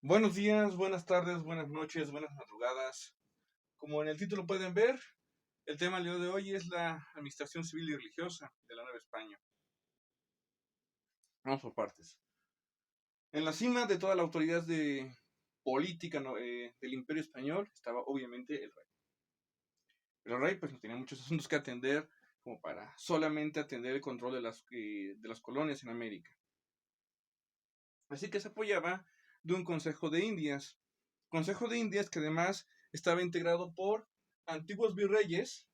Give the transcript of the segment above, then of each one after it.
Buenos días, buenas tardes, buenas noches, buenas madrugadas. Como en el título pueden ver, el tema del día de hoy es la administración civil y religiosa de la Nueva España. Vamos por partes. En la cima de toda la autoridad de política del Imperio Español estaba obviamente el rey. El rey pues no tenía muchos asuntos que atender como para solamente atender el control de las colonias en América. Así que se apoyaba de un Consejo de Indias. Consejo de Indias que además estaba integrado por antiguos virreyes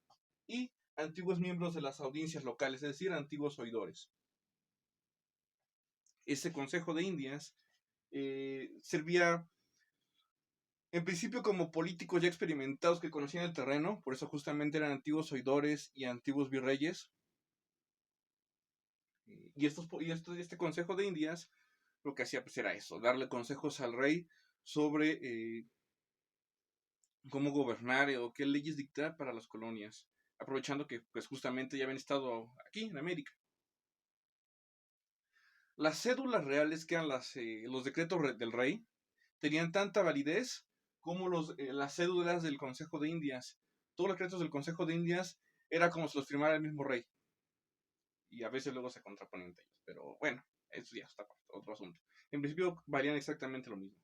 y antiguos miembros de las audiencias locales, es decir, antiguos oidores. Ese Consejo de Indias servía en principio como políticos ya experimentados que conocían el terreno, por eso justamente eran antiguos oidores y antiguos virreyes. Este Consejo de Indias lo que hacía pues era eso, darle consejos al rey sobre cómo gobernar o qué leyes dictar para las colonias, aprovechando que pues justamente ya habían estado aquí en América. Las cédulas reales, que eran los decretos del rey, tenían tanta validez como las cédulas del Consejo de Indias. Todos los decretos del Consejo de Indias era como si los firmara el mismo rey. Y a veces luego se contraponen entre ellos. Pero bueno, eso ya está otro asunto. En principio valían exactamente lo mismo.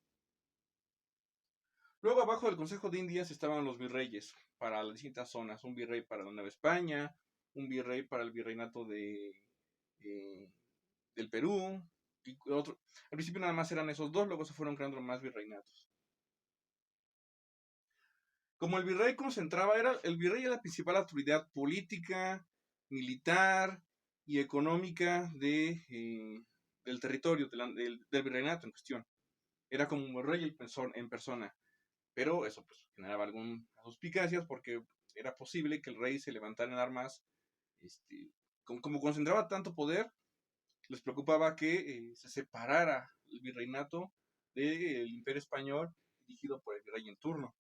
Luego abajo del Consejo de Indias estaban los virreyes para las distintas zonas. Un virrey para la Nueva España, un virrey para el virreinato eh, del Perú, y otro. Al principio nada más eran esos dos, luego se fueron creando más virreinatos. Como el virrey concentraba, el virrey era la principal autoridad política, militar y económica del territorio, del virreinato en cuestión. Era como un rey en persona. Pero eso pues generaba algunas suspicacias porque era posible que el rey se levantara en armas. Como concentraba tanto poder, les preocupaba que se separara el virreinato del Imperio Español dirigido por el virrey en turno.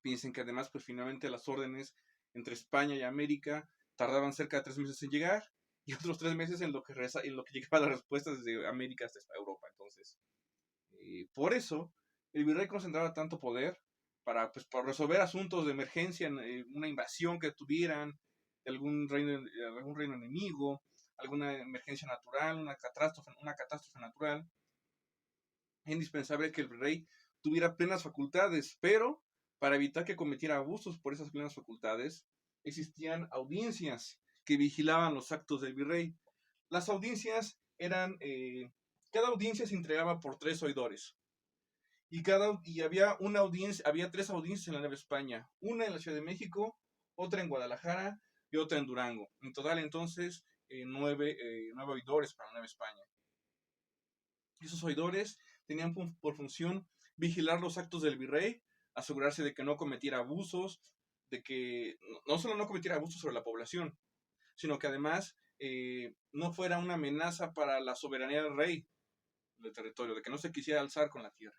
Piensen que además pues finalmente las órdenes entre España y América tardaban cerca de 3 meses en llegar y otros 3 meses en lo que llegaba la respuesta desde América hasta Europa. Entonces, por eso, el virrey concentraba tanto poder para resolver asuntos de emergencia, una invasión que tuvieran de algún reino enemigo, alguna emergencia natural, una catástrofe natural. Es indispensable que el rey tuviera plenas facultades, pero para evitar que cometiera abusos por esas plenas facultades, existían audiencias que vigilaban los actos del virrey. Las audiencias cada audiencia se entregaba por 3 oidores. Y había 3 audiencias en la Nueva España, una en la Ciudad de México, otra en Guadalajara y otra en Durango. En total, entonces, 9 oidores para la Nueva España. Esos oidores tenían por función vigilar los actos del virrey, asegurarse de que no cometiera abusos, de que no solo no cometiera abusos sobre la población, sino que además no fuera una amenaza para la soberanía del rey del territorio, de que no se quisiera alzar con la tierra.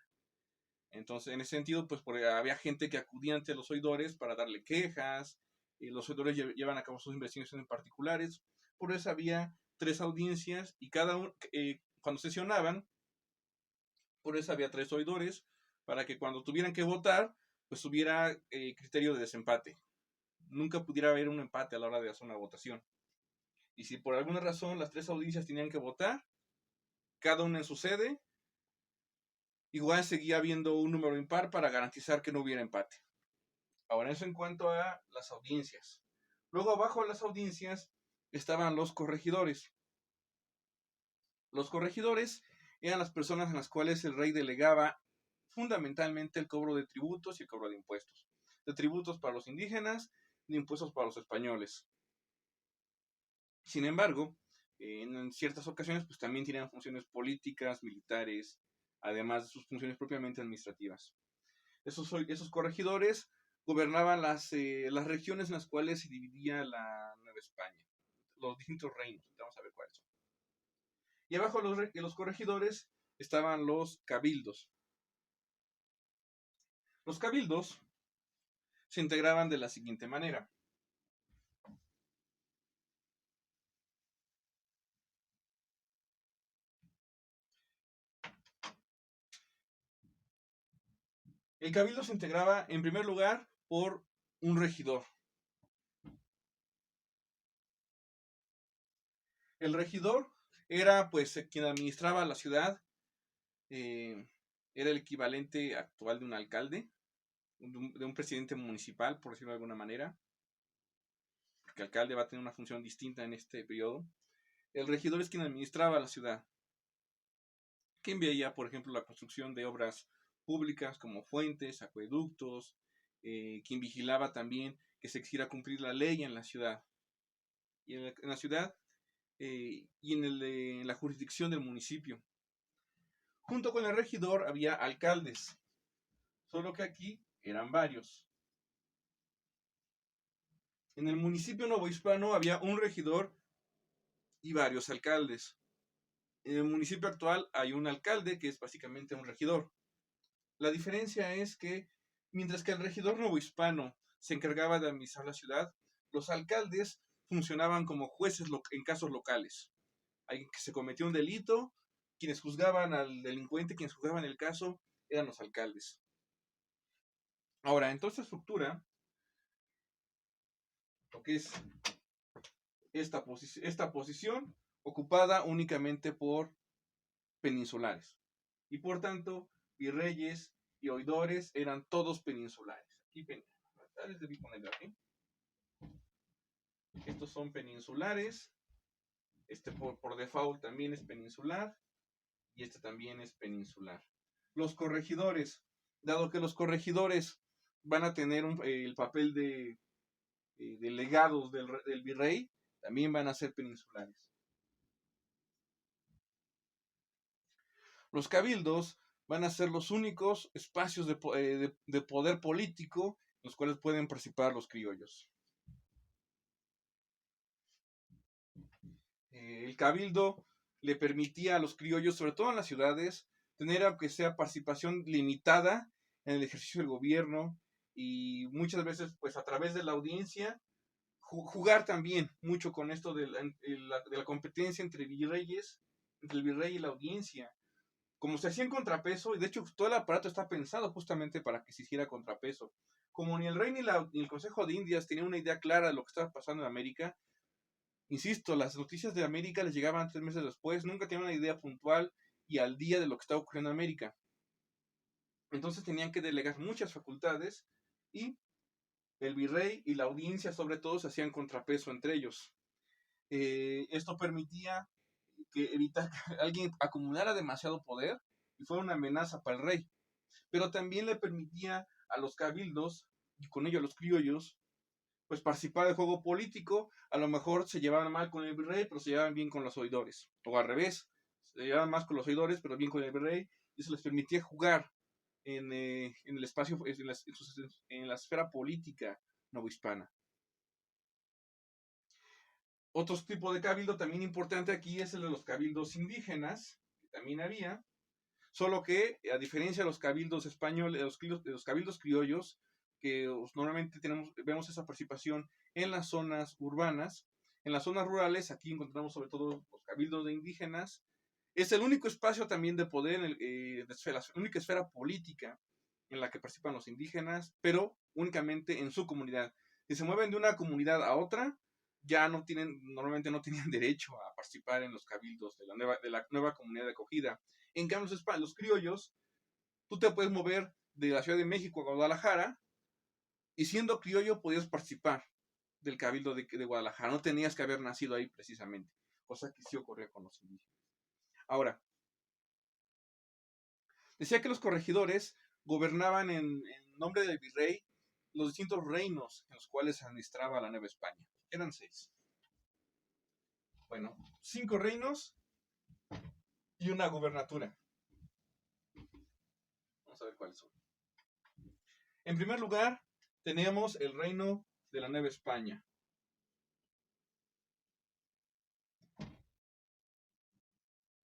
Entonces, en ese sentido, pues porque había gente que acudía ante los oidores para darle quejas, y los oidores llevan a cabo sus investigaciones particulares. Por eso había 3 audiencias y cuando sesionaban, por eso había 3 oidores, para que cuando tuvieran que votar, pues hubiera criterio de desempate. Nunca pudiera haber un empate a la hora de hacer una votación. Y si por alguna razón las 3 audiencias tenían que votar, cada una en su sede, igual seguía habiendo un número impar para garantizar que no hubiera empate. Ahora, eso en cuanto a las audiencias. Luego, abajo de las audiencias estaban los corregidores. Los corregidores eran las personas en las cuales el rey delegaba fundamentalmente el cobro de tributos y el cobro de impuestos. De tributos para los indígenas, de impuestos para los españoles. Sin embargo, en ciertas ocasiones pues también tenían funciones políticas, militares, además de sus funciones propiamente administrativas. Esos corregidores gobernaban las regiones en las cuales se dividía la Nueva España, los distintos reinos. Vamos a ver cuáles son. Y abajo de los corregidores estaban los cabildos. Los cabildos se integraban de la siguiente manera. El cabildo se integraba en primer lugar por un regidor. El regidor era pues quien administraba la ciudad, era el equivalente actual de un alcalde, de un presidente municipal, por decirlo de alguna manera, porque el alcalde va a tener una función distinta en este periodo. El regidor es quien administraba la ciudad, quien veía, por ejemplo, la construcción de obras públicas como fuentes, acueductos, quien vigilaba también que se quisiera cumplir la ley en la ciudad. Y en la ciudad y en la jurisdicción del municipio. Junto con el regidor había alcaldes, solo que aquí eran varios. En el municipio novohispano había un regidor y varios alcaldes. En el municipio actual hay un alcalde que es básicamente un regidor. La diferencia es que mientras que el regidor novohispano se encargaba de administrar la ciudad, los alcaldes funcionaban como jueces en casos locales. Alguien que se cometió un delito, quienes juzgaban al delincuente, quienes juzgaban el caso, eran los alcaldes. Ahora, en toda esta estructura, lo que es esta posición ocupada únicamente por peninsulares. Y por tanto, virreyes y oidores eran todos peninsulares. Les debí ponerlo aquí. Estos son peninsulares. Este por default también es peninsular. Y este también es peninsular. Los corregidores, dado que los corregidores van a tener el papel de delegados del virrey, también van a ser peninsulares. Los cabildos van a ser los únicos espacios de poder político en los cuales pueden participar los criollos. El cabildo le permitía a los criollos, sobre todo en las ciudades, tener aunque sea participación limitada en el ejercicio del gobierno y muchas veces pues a través de la audiencia jugar también mucho con esto de la competencia entre virreyes, entre el virrey y la audiencia. Como se hacía en contrapeso, y de hecho todo el aparato está pensado justamente para que se hiciera contrapeso. Como ni el rey ni el Consejo de Indias tenían una idea clara de lo que estaba pasando en América, insisto, las noticias de América les llegaban 3 meses después, nunca tenían una idea puntual y al día de lo que estaba ocurriendo en América. Entonces tenían que delegar muchas facultades y el virrey y la audiencia sobre todo se hacían contrapeso entre ellos. Esto permitía evitar que alguien acumulara demasiado poder y fuera una amenaza para el rey, pero también le permitía a los cabildos y con ello a los criollos pues participar del juego político. A lo mejor se llevaban mal con el virrey, pero se llevaban bien con los oidores, o al revés, se llevaban más con los oidores, pero bien con el virrey, y eso les permitía jugar en el espacio, en la esfera política novohispana. Otro tipo de cabildo también importante aquí es el de los cabildos indígenas, que también había, solo que a diferencia de los cabildos españoles, de los cabildos criollos, que normalmente vemos esa participación en las zonas urbanas, en las zonas rurales, aquí encontramos sobre todo los cabildos de indígenas, es el único espacio también de poder, la única esfera política en la que participan los indígenas, pero únicamente en su comunidad. Si se mueven de una comunidad a otra, ya normalmente no tienen derecho a participar en los cabildos de la nueva comunidad de acogida. En cambio, los criollos, tú te puedes mover de la Ciudad de México a Guadalajara y siendo criollo podías participar del cabildo de Guadalajara. No tenías que haber nacido ahí precisamente, cosa que sí ocurría con los indígenas. Ahora, decía que los corregidores gobernaban en nombre del virrey los distintos reinos en los cuales se administraba la Nueva España. Eran 6. Bueno, 5 reinos y una gubernatura. Vamos a ver cuáles son. En primer lugar, tenemos el reino de la Nueva España.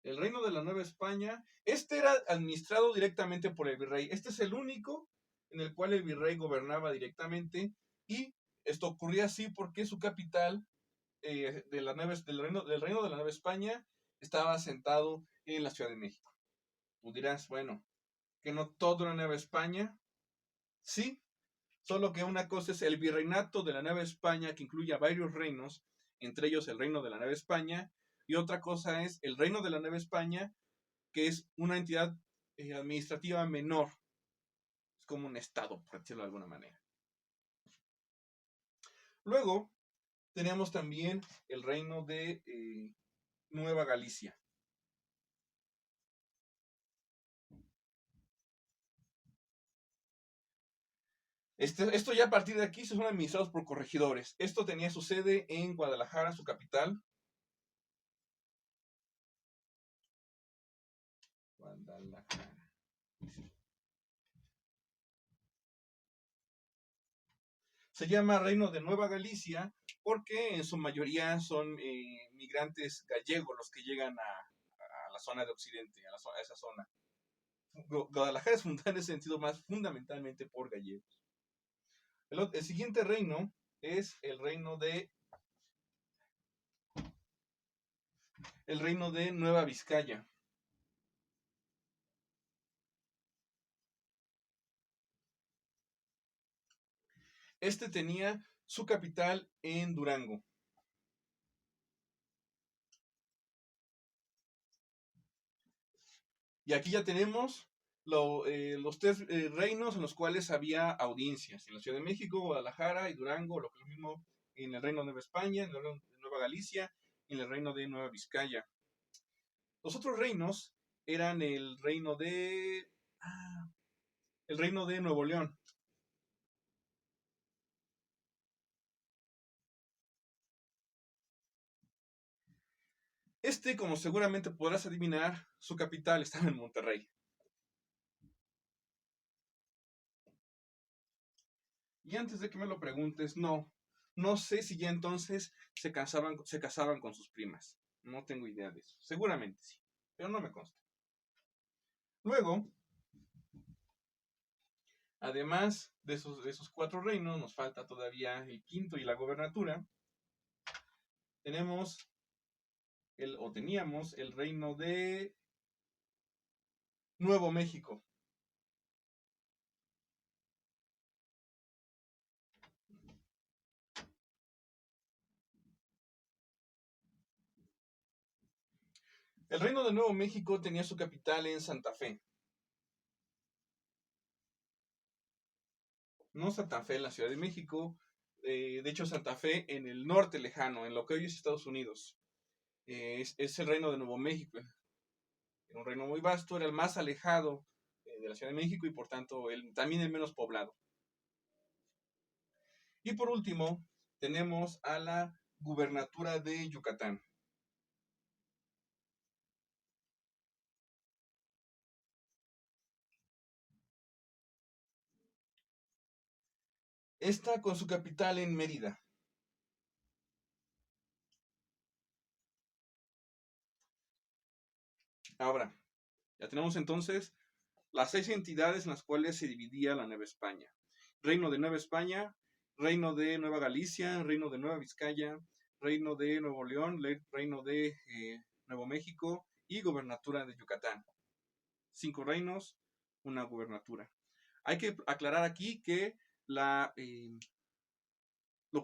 El reino de la Nueva España, este era administrado directamente por el virrey. Este es el único en el cual el virrey gobernaba directamente y esto ocurría así porque su capital del reino de la Nueva España estaba asentado en la Ciudad de México. Tú dirás, bueno, que no todo era Nueva España. Sí, solo que una cosa es el virreinato de la Nueva España, que incluye a varios reinos, entre ellos el reino de la Nueva España, y otra cosa es el reino de la Nueva España, que es una entidad administrativa menor, es como un estado, por decirlo de alguna manera. Luego tenemos también el reino de Nueva Galicia. Esto ya a partir de aquí se son administrados por corregidores. Esto tenía su sede en Guadalajara, su capital. Guadalajara. Se llama Reino de Nueva Galicia porque en su mayoría son migrantes gallegos los que llegan a la zona de Occidente, a esa zona. Guadalajara es fundada en ese sentido más fundamentalmente por gallegos. El siguiente reino es el reino de Nueva Vizcaya. Este tenía su capital en Durango. Y aquí ya tenemos los tres reinos en los cuales había audiencias. En la Ciudad de México, Guadalajara y Durango, lo que es lo mismo en el Reino de Nueva España, en el Reino de Nueva Galicia y en el Reino de Nueva Vizcaya. Los otros reinos eran el reino de Nuevo León. Como seguramente podrás adivinar, su capital estaba en Monterrey. Y antes de que me lo preguntes, no sé si ya entonces se casaban con sus primas. No tengo idea de eso. Seguramente sí, pero no me consta. Luego, además de esos cuatro reinos, nos falta todavía el quinto y la gobernatura. Teníamos el reino de Nuevo México. El reino de Nuevo México tenía su capital en Santa Fe. No Santa Fe en la Ciudad de México, de hecho Santa Fe en el norte lejano, en lo que hoy es Estados Unidos. Es el reino de Nuevo México. Era un reino muy vasto, era el más alejado de la Ciudad de México y por tanto también el menos poblado. Y por último, tenemos a la gubernatura de Yucatán. Esta con su capital en Mérida. Ahora, ya tenemos entonces las 6 entidades en las cuales se dividía la Nueva España. Reino de Nueva España, Reino de Nueva Galicia, Reino de Nueva Vizcaya, Reino de Nuevo León, Reino de Nuevo México y Gobernatura de Yucatán. 5 reinos, una gubernatura. Hay que aclarar aquí que lo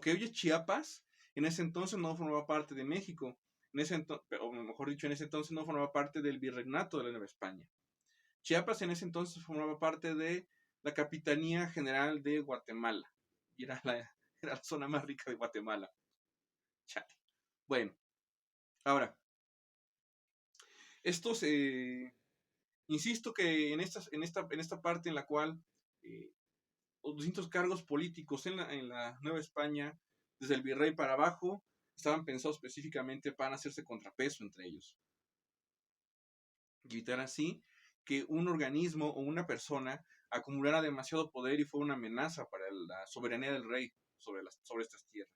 que hoy es Chiapas, en ese entonces no formaba parte de México, o mejor dicho, en ese entonces no formaba parte del virreinato de la Nueva España. Chiapas en ese entonces formaba parte de la Capitanía General de Guatemala, y era la zona más rica de Guatemala. Chale. Bueno, ahora, estos, insisto que en esta parte en la cual los distintos cargos políticos en la Nueva España, desde el virrey para abajo, estaban pensados específicamente para hacerse contrapeso entre ellos. Y evitar así que un organismo o una persona acumulara demasiado poder y fuera una amenaza para la soberanía del rey sobre estas tierras.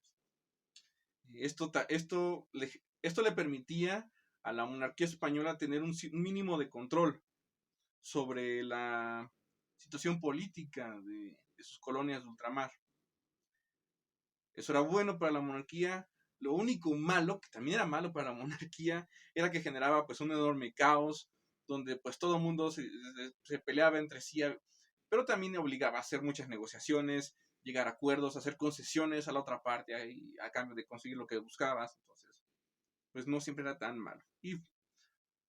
Esto le permitía a la monarquía española tener un mínimo de control sobre la situación política de sus colonias de ultramar. Eso era bueno para la monarquía. Lo único malo, que también era malo para la monarquía, era que generaba pues un enorme caos, donde pues todo el mundo se peleaba entre sí. pero también obligaba a hacer muchas negociaciones, llegar a acuerdos, hacer concesiones a la otra parte a cambio de conseguir lo que buscabas. Entonces, pues no siempre era tan malo. Y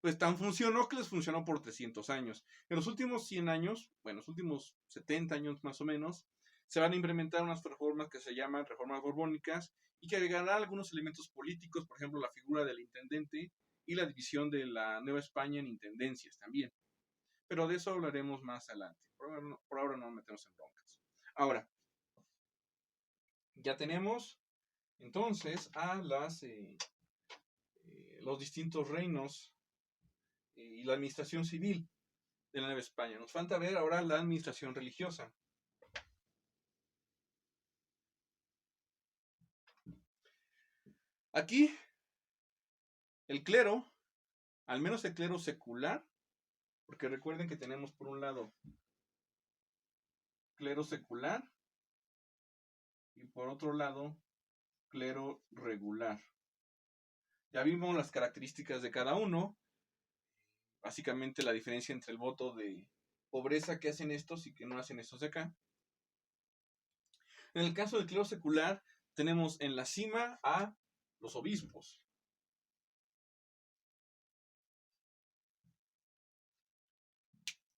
pues tan funcionó que les funcionó por 300 años. En los últimos 100 años, bueno, los últimos 70 años más o menos, se van a implementar unas reformas que se llaman reformas borbónicas y que agregarán algunos elementos políticos, por ejemplo, la figura del intendente y la división de la Nueva España en intendencias también. Pero de eso hablaremos más adelante. Por ahora no nos metemos en broncas. Ahora, ya tenemos entonces a los distintos reinos y la administración civil de la Nueva España. Nos falta ver ahora la administración religiosa. Aquí, el clero, al menos el clero secular, porque recuerden que tenemos por un lado clero secular y por otro lado clero regular. Ya vimos las características de cada uno, básicamente la diferencia entre el voto de pobreza que hacen estos y que no hacen estos de acá. En el caso del clero secular, tenemos en la cima a los obispos.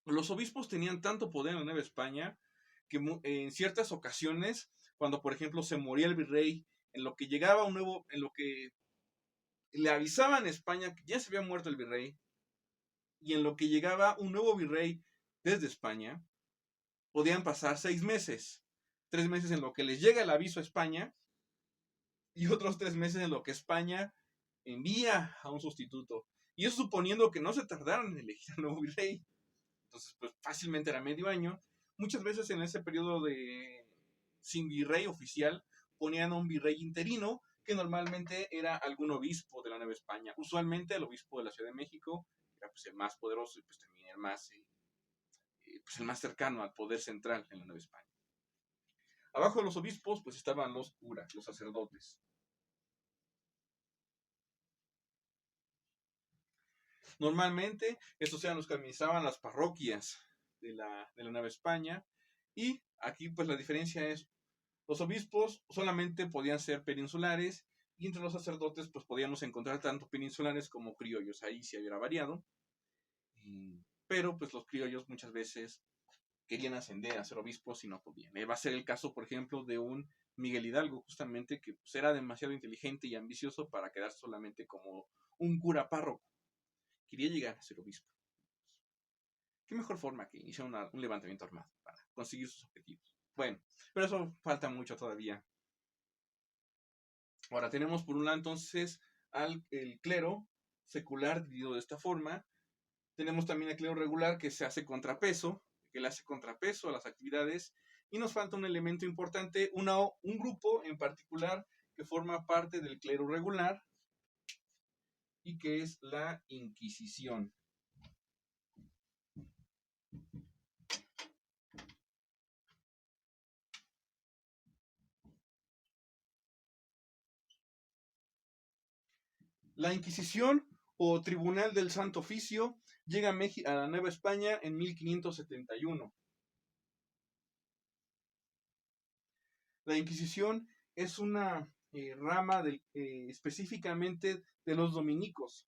Los obispos tenían tanto poder en la Nueva España que en ciertas ocasiones, cuando por ejemplo se moría el virrey, en lo que llegaba un nuevo, en lo que le avisaban a España que ya se había muerto el virrey, y en lo que llegaba un nuevo virrey desde España, podían pasar 6 meses. 3 meses en lo que les llega el aviso a España, y otros 3 meses en lo que España envía a un sustituto. Y eso suponiendo que no se tardaron en elegir al nuevo virrey. Entonces, pues fácilmente era medio año. Muchas veces en ese periodo de sin virrey oficial ponían a un virrey interino que normalmente era algún obispo de la Nueva España. Usualmente el obispo de la Ciudad de México era pues el más poderoso y pues también el más cercano al poder central en la Nueva España. Abajo de los obispos pues estaban los curas, los sacerdotes. Normalmente estos eran los que administraban las parroquias de la Nueva España, y aquí pues la diferencia es los obispos solamente podían ser peninsulares y entre los sacerdotes pues podíamos encontrar tanto peninsulares como criollos, ahí sí había variado, pero pues los criollos muchas veces querían ascender a ser obispos y no podían. Va a ser el caso por ejemplo de un Miguel Hidalgo, justamente, que pues, era demasiado inteligente y ambicioso para quedarse solamente como un cura párroco. Quería llegar a ser obispo. ¿Qué mejor forma que iniciar un levantamiento armado para conseguir sus objetivos? Bueno, pero eso falta mucho todavía. Ahora tenemos por un lado entonces el clero secular dividido de esta forma. Tenemos también el clero regular que se hace contrapeso, que le hace contrapeso a las actividades. Y nos falta un elemento importante, un grupo en particular que forma parte del clero regular y que es la Inquisición. La Inquisición o Tribunal del Santo Oficio llega a la Nueva España en 1571. La Inquisición es una rama específicamente de los dominicos.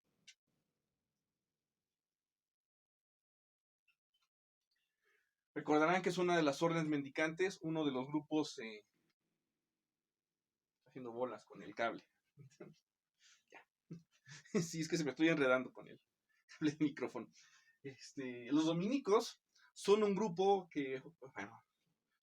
Recordarán que es una de las órdenes mendicantes, uno de los grupos haciendo bolas con el cable. Sí, es que se me estoy enredando con el cable del micrófono. Los dominicos son un grupo que, bueno,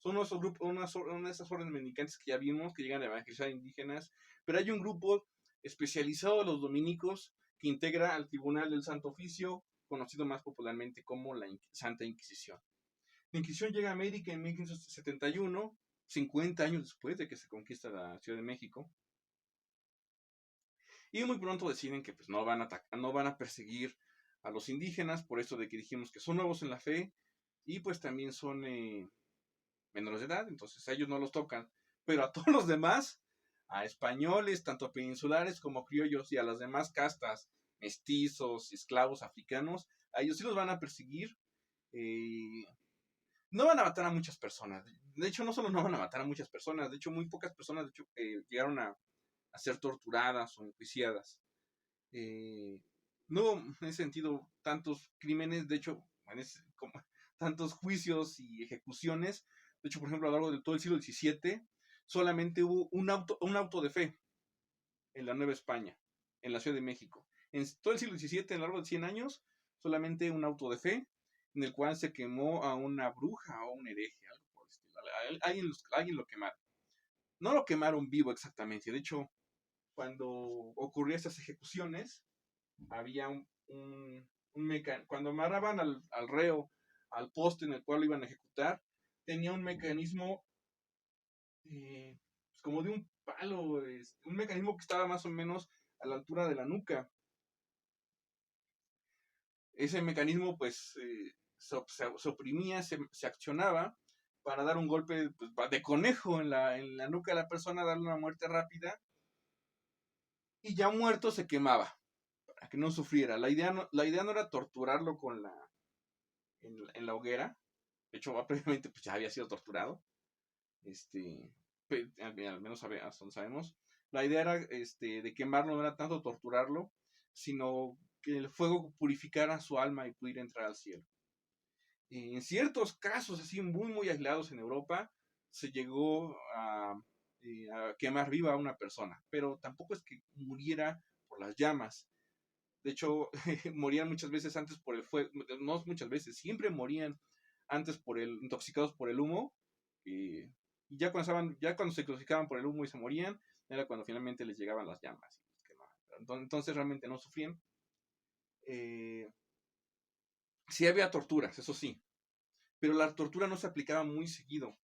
son una de esas órdenes mendicantes que ya vimos, que llegan a evangelizar indígenas, pero hay un grupo especializado de los dominicos que integra al Tribunal del Santo Oficio, conocido más popularmente como la Santa Inquisición. La Inquisición llega a América en 1571, 50 años después de que se conquista la Ciudad de México, y muy pronto deciden que pues, no van a perseguir a los indígenas, por eso de que dijimos que son nuevos en la fe, y pues también son menores de edad, entonces a ellos no los tocan, pero a todos los demás, a españoles, tanto peninsulares como criollos, y a las demás castas, mestizos, esclavos africanos, a ellos sí los van a perseguir, no van a matar a muchas personas. De hecho, no solo no van a matar a muchas personas, de hecho, muy pocas personas de hecho, llegaron a ser torturadas o enjuiciadas. Eh, no hubo, en ese sentido, tantos crímenes, de hecho, como, tantos juicios y ejecuciones. De hecho, por ejemplo, a lo largo de todo el siglo XVII, solamente hubo un auto de fe en la Nueva España, en la Ciudad de México. En todo el siglo XVII, a lo largo de 100 años, solamente un auto de fe en el cual se quemó a una bruja o un hereje, algo por el estilo. Alguien lo quemaron. No lo quemaron vivo exactamente. De hecho, cuando ocurrió estas ejecuciones, había cuando amarraban al reo al poste en el cual lo iban a ejecutar, tenía un mecanismo pues como de un palo, un mecanismo que estaba más o menos a la altura de la nuca. Ese mecanismo pues se oprimía, se accionaba para dar un golpe pues, de conejo en la nuca de la persona, darle una muerte rápida, y ya muerto se quemaba para que no sufriera. La idea no era torturarlo en la hoguera. De hecho, previamente pues, ya había sido torturado. Al menos hasta donde sabemos. La idea era de quemarlo, no era tanto torturarlo, sino que el fuego purificara su alma y pudiera entrar al cielo. En ciertos casos, así muy, muy aislados en Europa, se llegó a quemar viva a una persona, pero tampoco es que muriera por las llamas. De hecho, morían muchas veces antes por el fuego, no muchas veces, siempre morían antes intoxicados por el humo. Y ya cuando se intoxicaban por el humo y se morían, era cuando finalmente les llegaban las llamas y los quemaban. Entonces realmente no sufrían. Sí había torturas, eso sí, pero la tortura no se aplicaba muy seguido.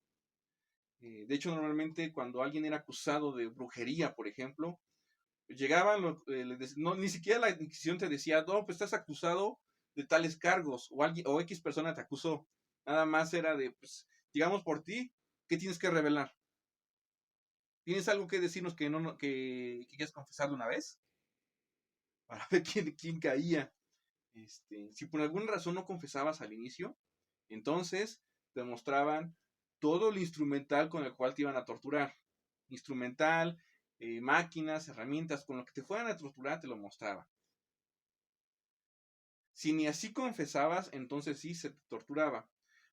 De hecho, normalmente cuando alguien era acusado de brujería, por ejemplo, llegaban, ni siquiera la Inquisición te decía, no, pues estás acusado de tales cargos, o X persona te acusó. Nada más era de, pues, digamos por ti, ¿qué tienes que revelar? ¿Tienes algo que decirnos que quieras confesar de una vez? Para ver quién caía. Si por alguna razón no confesabas al inicio, entonces te mostraban todo el instrumental con el cual te iban a torturar. Instrumental, máquinas, herramientas, con lo que te fueran a torturar te lo mostraba. Si ni así confesabas, entonces sí se te torturaba.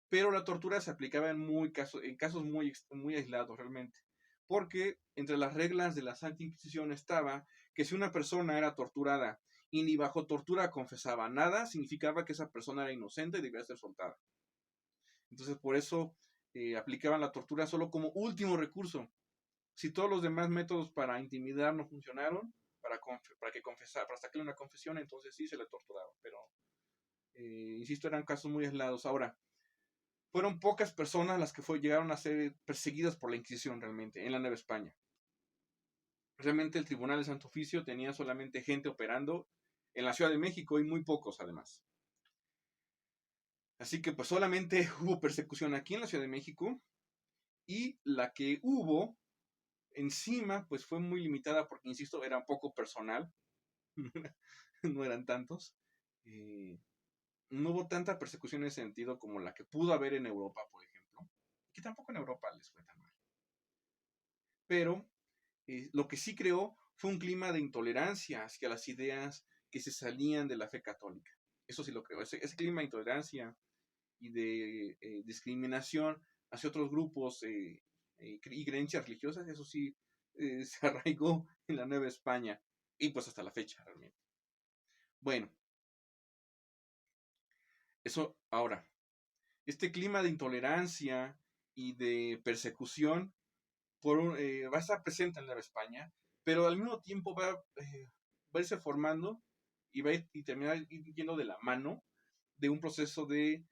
Pero la tortura se aplicaba en casos muy, muy aislados realmente. Porque entre las reglas de la Santa Inquisición estaba que si una persona era torturada y ni bajo tortura confesaba nada, significaba que esa persona era inocente y debía ser soltada. Entonces por eso aplicaban la tortura solo como último recurso. Si todos los demás métodos para intimidar no funcionaron, para sacarle una confesión, entonces sí se le torturaba. Pero, insisto, eran casos muy aislados. Ahora, fueron pocas personas las que llegaron a ser perseguidas por la Inquisición realmente en la Nueva España. Realmente el Tribunal de Santo Oficio tenía solamente gente operando en la Ciudad de México y muy pocos además. Así que pues solamente hubo persecución aquí en la Ciudad de México, y la que hubo encima pues fue muy limitada porque, insisto, era poco personal. No eran tantos. No hubo tanta persecución en ese sentido como la que pudo haber en Europa, por ejemplo, que tampoco en Europa les fue tan mal. Pero lo que sí creó fue un clima de intolerancia hacia las ideas que se salían de la fe católica. Eso sí lo creó. Ese clima de intolerancia y de discriminación hacia otros grupos y creencias religiosas, eso sí se arraigó en la Nueva España y pues hasta la fecha realmente. Bueno, eso ahora, este clima de intolerancia y de persecución va a estar presente en la Nueva España, pero al mismo tiempo va a irse formando y terminar yendo de la mano de un proceso de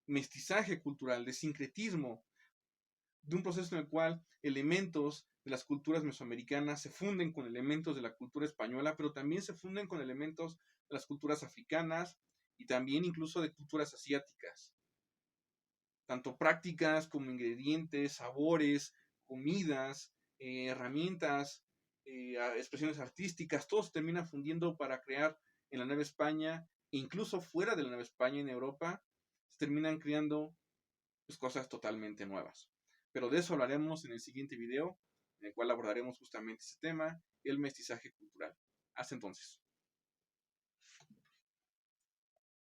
mestizaje cultural, de sincretismo, de un proceso en el cual elementos de las culturas mesoamericanas se funden con elementos de la cultura española, pero también se funden con elementos de las culturas africanas y también incluso de culturas asiáticas. Tanto prácticas como ingredientes, sabores, comidas, herramientas, expresiones artísticas, todo se termina fundiendo para crear en la Nueva España, incluso fuera de la Nueva España, en Europa, se terminan creando pues, cosas totalmente nuevas. Pero de eso hablaremos en el siguiente video, en el cual abordaremos justamente este tema, el mestizaje cultural. Hasta entonces.